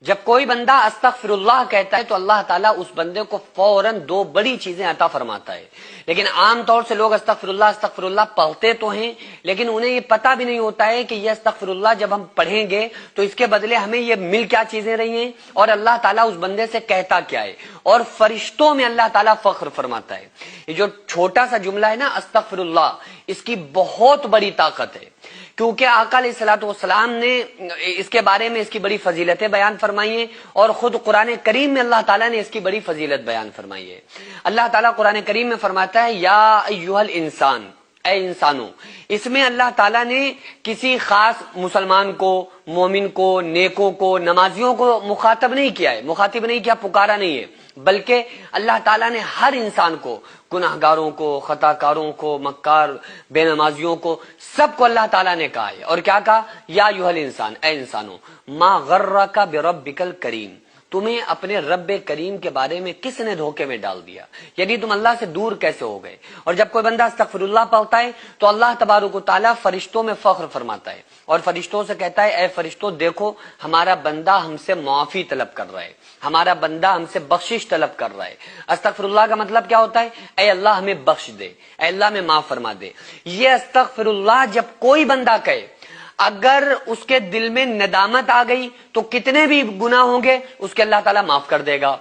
جب کوئی بندہ استغفر اللہ کہتا ہے تو اللہ تعالیٰ اس بندے کو فوراً دو بڑی چیزیں عطا فرماتا ہے. لیکن عام طور سے لوگ استغفر اللہ پڑھتے تو ہیں، لیکن انہیں یہ پتہ بھی نہیں ہوتا ہے کہ یہ استغفر اللہ جب ہم پڑھیں گے تو اس کے بدلے ہمیں یہ مل کیا چیزیں رہی ہیں، اور اللہ تعالیٰ اس بندے سے کہتا کیا ہے. اور فرشتوں میں اللہ تعالیٰ فخر فرماتا ہے. یہ جو چھوٹا سا جملہ ہے نا استغفر اللہ، اس کی بہت بڑی طاقت ہے، کیونکہ آقا علیہ الصلوۃ والسلام نے اس کے بارے میں اس کی بڑی فضیلتیں بیان فرمائی ہیں، اور خود قرآن کریم میں اللہ تعالیٰ نے اس کی بڑی فضیلت بیان فرمائی ہے. اللہ تعالیٰ قرآن کریم میں فرماتا ہے یا ایھا الانسان، اے انسانوں. اس میں اللہ تعالیٰ نے کسی خاص مسلمان کو، مومن کو، نیکوں کو، نمازیوں کو مخاطب نہیں کیا، پکارا نہیں ہے، بلکہ اللہ تعالیٰ نے ہر انسان کو، گناہگاروں کو، خطا کاروں کو، مکار بے نمازیوں کو، سب کو اللہ تعالیٰ نے کہا ہے. اور کیا کہا؟ یا ایھا الانسان، اے انسانوں، ما غرک بربک الکریم، تمہیں اپنے رب کریم کے بارے میں کس نے دھوکے میں ڈال دیا، یعنی تم اللہ سے دور کیسے ہو گئے. اور جب کوئی بندہ استغفر اللہ پڑھتا ہے تو اللہ تبارک و تعالیٰ فرشتوں میں فخر فرماتا ہے، اور فرشتوں سے کہتا ہے اے فرشتوں دیکھو ہمارا بندہ ہم سے معافی طلب کر رہا ہے، ہمارا بندہ ہم سے بخشش طلب کر رہا ہے. استغفر اللہ کا مطلب کیا ہوتا ہے؟ اے اللہ ہمیں بخش دے، اے اللہ ہمیں معاف فرما دے. یہ استغفر اللہ جب کوئی بندہ کہے، اگر اس کے دل میں ندامت آ گئی تو کتنے بھی گناہ ہوں گے اس کے اللہ تعالیٰ معاف کر دے گا.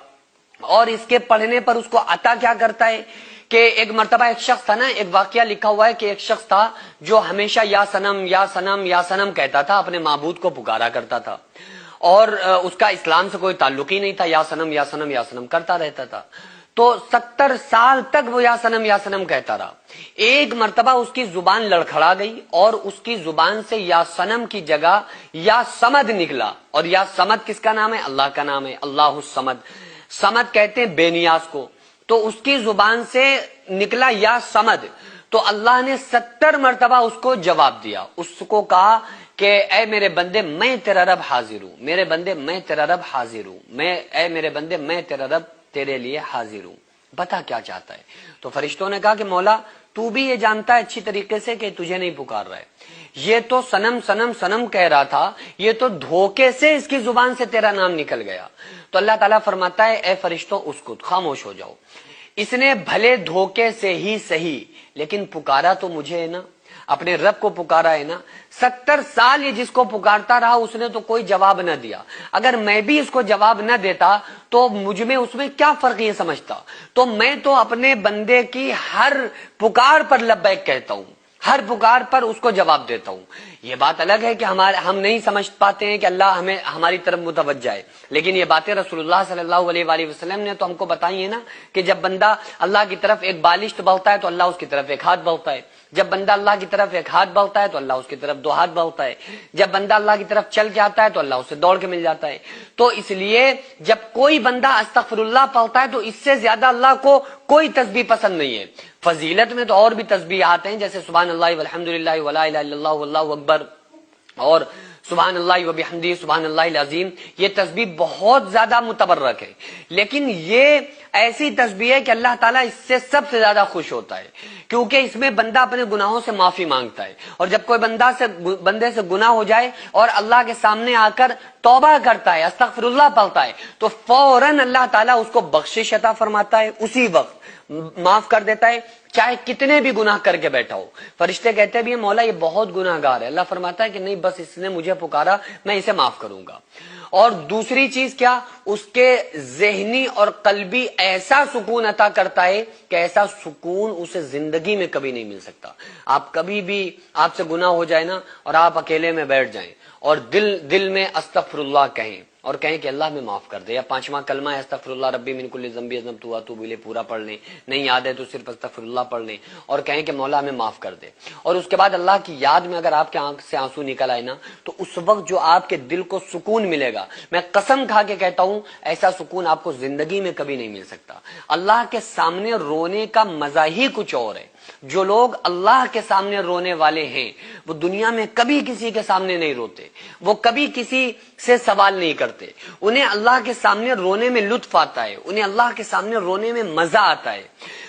اور اس کے پڑھنے پر اس کو عطا کیا کرتا ہے کہ ایک مرتبہ ایک شخص تھا نا، ایک واقعہ لکھا ہوا ہے کہ ایک شخص تھا جو ہمیشہ یا سنم یا سنم یا سنم کہتا تھا، اپنے معبود کو پکارا کرتا تھا، اور اس کا اسلام سے کوئی تعلق ہی نہیں تھا، یا سنم یا سنم یا سنم کرتا رہتا تھا. تو 70 سال تک وہ یا سنم کہتا رہا. ایک مرتبہ اس کی زبان لڑکھڑا گئی اور اس کی زبان سے یا سنم کی جگہ یا سمد نکلا. اور یا سمد کس کا نام ہے؟ اللہ کا نام ہے، اللہ الصمد. سمد کہتے ہیں بے نیاز کو. تو اس کی زبان سے نکلا یا سمد، تو اللہ نے 70 مرتبہ اس کو جواب دیا. اس کو کہا کہ اے میرے بندے میں تیرا رب حاضر ہوں، میرے بندے میں تیرا رب حاضر ہوں، اے میرے بندے میں تیرا رب تیرے لیے حاضر ہوں، بتا کیا چاہتا ہے. تو فرشتوں نے کہا کہ مولا تو بھی یہ جانتا ہے اچھی طریقے سے کہ تجھے نہیں پکار رہا ہے، یہ تو سنم سنم سنم کہہ رہا تھا، یہ تو دھوکے سے اس کی زبان سے تیرا نام نکل گیا. تو اللہ تعالیٰ فرماتا ہے اے فرشتوں اسکت، خاموش ہو جاؤ. اس نے بھلے دھوکے سے ہی صحیح لیکن پکارا تو مجھے ہے نا، اپنے رب کو پکارا ہے نا. 70 سال یہ جس کو پکارتا رہا اس نے تو کوئی جواب نہ دیا. اگر میں بھی اس کو جواب نہ دیتا تو مجھ میں اس میں کیا فرق یہ سمجھتا. تو میں تو اپنے بندے کی ہر پکار پر لبیک کہتا ہوں، ہر پکار پر اس کو جواب دیتا ہوں. یہ بات الگ ہے کہ ہم نہیں سمجھ پاتے ہیں کہ اللہ ہمیں ہماری طرف متوجہ ہے، لیکن یہ باتیں رسول اللہ صلی اللہ علیہ وآلہ وسلم نے تو ہم کو بتائی ہیں نا کہ جب بندہ اللہ کی طرف ایک بالشت بڑھتا ہے تو اللہ اس کی طرف ایک ہاتھ بڑھتا ہے، جب بندہ اللہ کی طرف ایک ہاتھ بڑھتا ہے تو اللہ اس کی طرف 2 ہاتھ بڑھتا ہے، جب بندہ اللہ کی طرف چل کے آتا ہے تو اللہ اسے دوڑ کے مل جاتا ہے. تو اس لیے جب کوئی بندہ استغفر اللہ پڑھتا ہے تو اس سے زیادہ اللہ کو کوئی تسبیح پسند نہیں ہے. فضیلت میں تو اور بھی تسبیحات ہیں، جیسے سبحان اللہ والحمدللہ ولا الہ الا اللہ واللہ اکبر اور سبحان اللہ وبحمدہ سبحان اللہ العظیم. یہ تسبیح بہت زیادہ متبرک ہے، لیکن یہ ایسی تسبیح ہے کہ اللہ تعالیٰ اس سے سب سے زیادہ خوش ہوتا ہے، کیونکہ اس میں بندہ اپنے گناہوں سے معافی مانگتا ہے. اور جب کوئی بندے سے گناہ ہو جائے اور اللہ کے سامنے آ کر توبہ کرتا ہے، استغفر اللہ پڑھتا ہے، تو فوراً اللہ تعالیٰ اس کو بخشش عطا فرماتا ہے، اسی وقت معاف کر دیتا ہے، چاہے کتنے بھی گناہ کر کے بیٹھا ہو. فرشتے کہتے بھی ہیں مولا یہ بہت گناہ گار ہے، اللہ فرماتا ہے کہ نہیں، بس اس نے مجھے پکارا میں اسے معاف کروں گا. اور دوسری چیز کیا، اس کے ذہنی اور قلبی ایسا سکون عطا کرتا ہے کہ ایسا سکون اسے زندگی میں کبھی نہیں مل سکتا. آپ کبھی بھی آپ سے گناہ ہو جائے نا اور آپ اکیلے میں بیٹھ جائیں اور دل میں استغفر اللہ کہیں اور کہیں کہ اللہ میں معاف کر دے، یا 5واں کلمہ ہے استغفر اللہ ربی من کل ذنب اذنبت واتوب الیہ پورا پڑھ لیں، نہیں یاد ہے تو صرف استغفر اللہ پڑھ لیں اور کہیں کہ مولا ہمیں معاف کر دے. اور اس کے بعد اللہ کی یاد میں اگر آپ کے آنکھ سے آنسو نکل آئے نا تو اس وقت جو آپ کے دل کو سکون ملے گا، میں قسم کھا کے کہتا ہوں ایسا سکون آپ کو زندگی میں کبھی نہیں مل سکتا. اللہ کے سامنے رونے کا مزہ ہی کچھ اور ہے. جو لوگ اللہ کے سامنے رونے والے ہیں وہ دنیا میں کبھی کسی کے سامنے نہیں روتے، وہ کبھی کسی سے سوال نہیں کرتے. انہیں اللہ کے سامنے رونے میں لطف آتا ہے، انہیں اللہ کے سامنے رونے میں مزہ آتا ہے.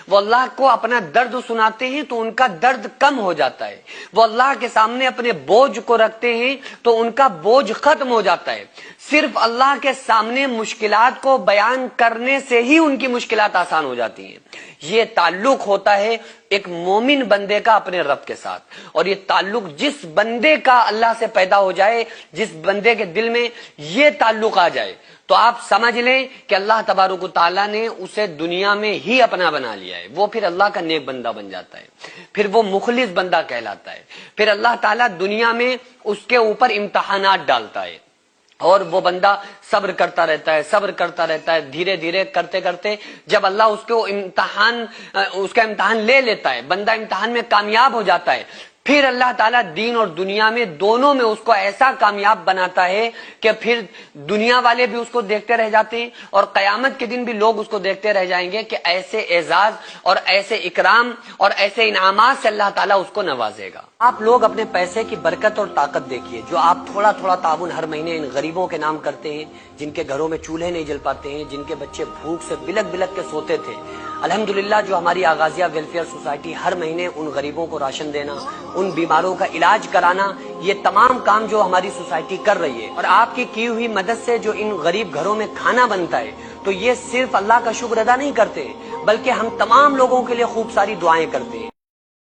وہ اللہ کو اپنا درد سناتے ہیں تو ان کا درد کم ہو جاتا ہے. وہ اللہ کے سامنے اپنے بوجھ کو رکھتے ہیں تو ان کا بوجھ ختم ہو جاتا ہے. صرف اللہ کے سامنے مشکلات کو بیان کرنے سے ہی ان کی مشکلات آسان ہو جاتی ہیں۔ یہ تعلق ہوتا ہے ایک مومن بندے کا اپنے رب کے ساتھ، اور یہ تعلق جس بندے کا اللہ سے پیدا ہو جائے، جس بندے کے دل میں یہ تعلق آ جائے، تو آپ سمجھ لیں کہ اللہ تبارک و تعالیٰ نے اسے دنیا میں ہی اپنا بنا لیا ہے۔ وہ پھر اللہ کا نیک بندہ بن جاتا ہے، پھر وہ مخلص بندہ کہلاتا ہے۔ پھر اللہ تعالیٰ دنیا میں اس کے اوپر امتحانات ڈالتا ہے، اور وہ بندہ صبر کرتا رہتا ہے، صبر کرتا رہتا ہے، دھیرے دھیرے کرتے کرتے جب اللہ اس کا امتحان لے لیتا ہے، بندہ امتحان میں کامیاب ہو جاتا ہے، پھر اللہ تعالیٰ دین اور دنیا میں دونوں میں اس کو ایسا کامیاب بناتا ہے کہ پھر دنیا والے بھی اس کو دیکھتے رہ جاتے ہیں، اور قیامت کے دن بھی لوگ اس کو دیکھتے رہ جائیں گے کہ ایسے اعزاز اور ایسے اکرام اور ایسے انعامات سے اللہ تعالیٰ اس کو نوازے گا۔ آپ لوگ اپنے پیسے کی برکت اور طاقت دیکھیے، جو آپ تھوڑا تھوڑا تعاون ہر مہینے ان غریبوں کے نام کرتے ہیں، جن کے گھروں میں چولہے نہیں جل پاتے ہیں، جن کے بچے بھوک سے بلک بلک کے سوتے تھے۔ الحمدللہ جو ہماری آغازیہ ویلفیئر سوسائٹی ہر مہینے ان غریبوں کو راشن دینا، ان بیماروں کا علاج کرانا، یہ تمام کام جو ہماری سوسائٹی کر رہی ہے، اور آپ کی ہوئی مدد سے جو ان غریب گھروں میں کھانا بنتا ہے، تو یہ صرف اللہ کا شکر ادا نہیں کرتے، بلکہ ہم تمام لوگوں کے لیے خوب ساری دعائیں کرتے ہیں۔